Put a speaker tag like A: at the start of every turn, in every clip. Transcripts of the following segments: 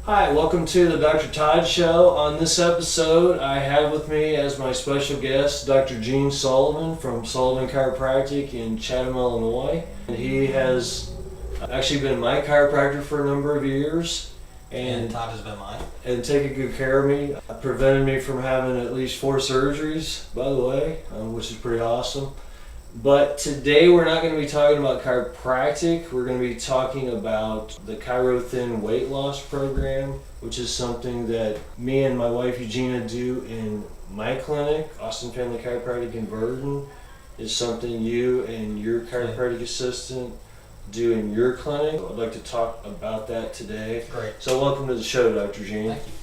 A: Hi, welcome to the Dr. Todd Show. On this episode, I have with me as my special guest Dr. Gene Sullivan from Sullivan Chiropractic in Chatham, Illinois. And he has actually been my chiropractor for a number of years.
B: And Todd has been mine.
A: And taking good care of me. Prevented me from having at least 4 surgeries, by the way, which is pretty awesome. But today we're not going to be talking about chiropractic. We're going to be talking about the ChiroThin weight loss program, which is something that me and my wife Eugenia do in my clinic, Austin Family Chiropractic in Verdon. Is something you and your chiropractic assistant do in your clinic. I'd like to talk about that today.
B: Great.
A: So welcome to the show, Dr. Gene.
B: Thank you.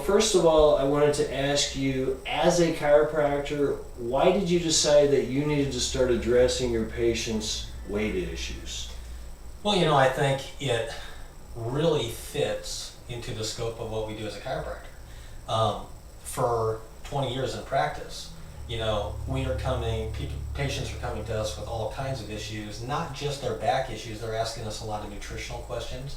A: First of all, I wanted to ask you, as a chiropractor, why did you decide that you needed to start addressing your patients' weight issues?
B: Well, I think it really fits into the scope of what we do as a chiropractor. For 20 years in practice, patients are coming to us with all kinds of issues, not just their back issues. They're asking us a lot of nutritional questions.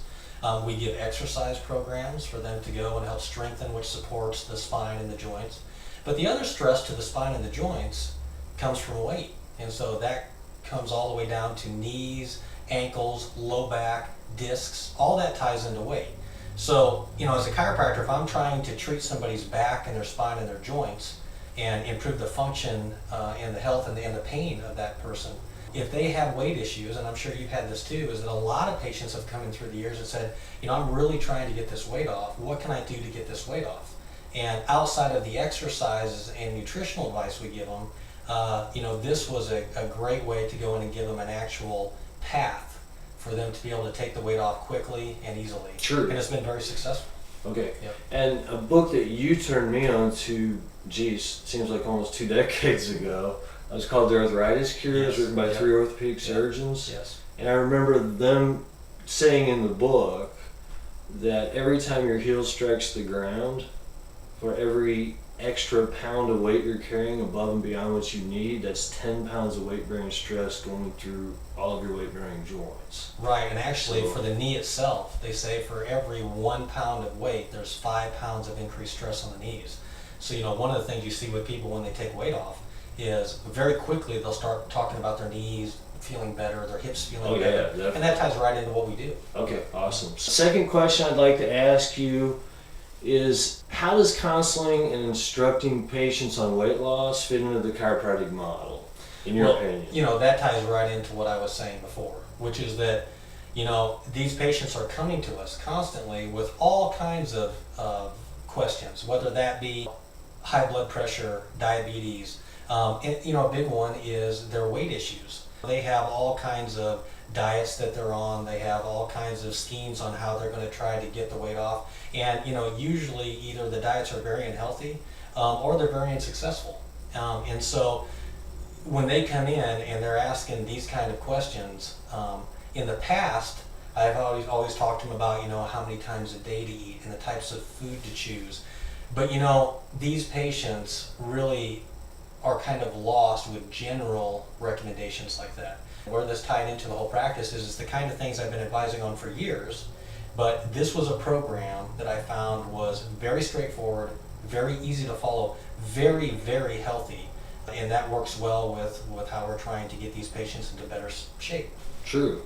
B: We give exercise programs for them to go and help strengthen, which supports the spine and the joints. But the other stress to the spine and the joints comes from weight. And so that comes all the way down to knees, ankles, low back, discs, all that ties into weight. So, as a chiropractor, if I'm trying to treat somebody's back and their spine and their joints and improve the function and the health and the pain of that person, if they have weight issues, and I'm sure you've had this too, is that a lot of patients have come in through the years and said, I'm really trying to get this weight off. What can I do to get this weight off? And outside of the exercises and nutritional advice we give them, this was a great way to go in and give them an actual path for them to be able to take the weight off quickly and easily.
A: True.
B: And it's been very successful.
A: Okay.
B: Yep.
A: And a book that you turned me on to, seems like almost 2 decades ago. It was called The Arthritis Cure. It was written by 3 orthopedic surgeons.
B: Yes.
A: And I remember them saying in the book that every time your heel strikes the ground, for every extra pound of weight you're carrying above and beyond what you need, that's 10 pounds of weight-bearing stress going through all of your weight-bearing joints.
B: Right, and actually for the knee itself, they say for every 1 pound of weight, there's 5 pounds of increased stress on the knees. So, one of the things you see with people when they take weight off is very quickly they'll start talking about their knees feeling better, their hips feeling better.
A: Definitely.
B: And that ties right into what we do.
A: Okay, awesome. Second question I'd like to ask you is, how does counseling and instructing patients on weight loss fit into the chiropractic model, in your opinion?
B: That ties right into what I was saying before, which is that, these patients are coming to us constantly with all kinds of questions, whether that be high blood pressure, diabetes, and a big one is their weight issues. They have all kinds of diets that they're on. They have all kinds of schemes on how they're going to try to get the weight off. And usually either the diets are very unhealthy or they're very unsuccessful. And so when they come in and they're asking these kind of questions, in the past I've always talked to them about how many times a day to eat and the types of food to choose. But these patients really are kind of lost with general recommendations like that. Where this tied into the whole practice is the kind of things I've been advising on for years, but this was a program that I found was very straightforward, very easy to follow, very, very healthy, and that works well with how we're trying to get these patients into better shape.
A: True.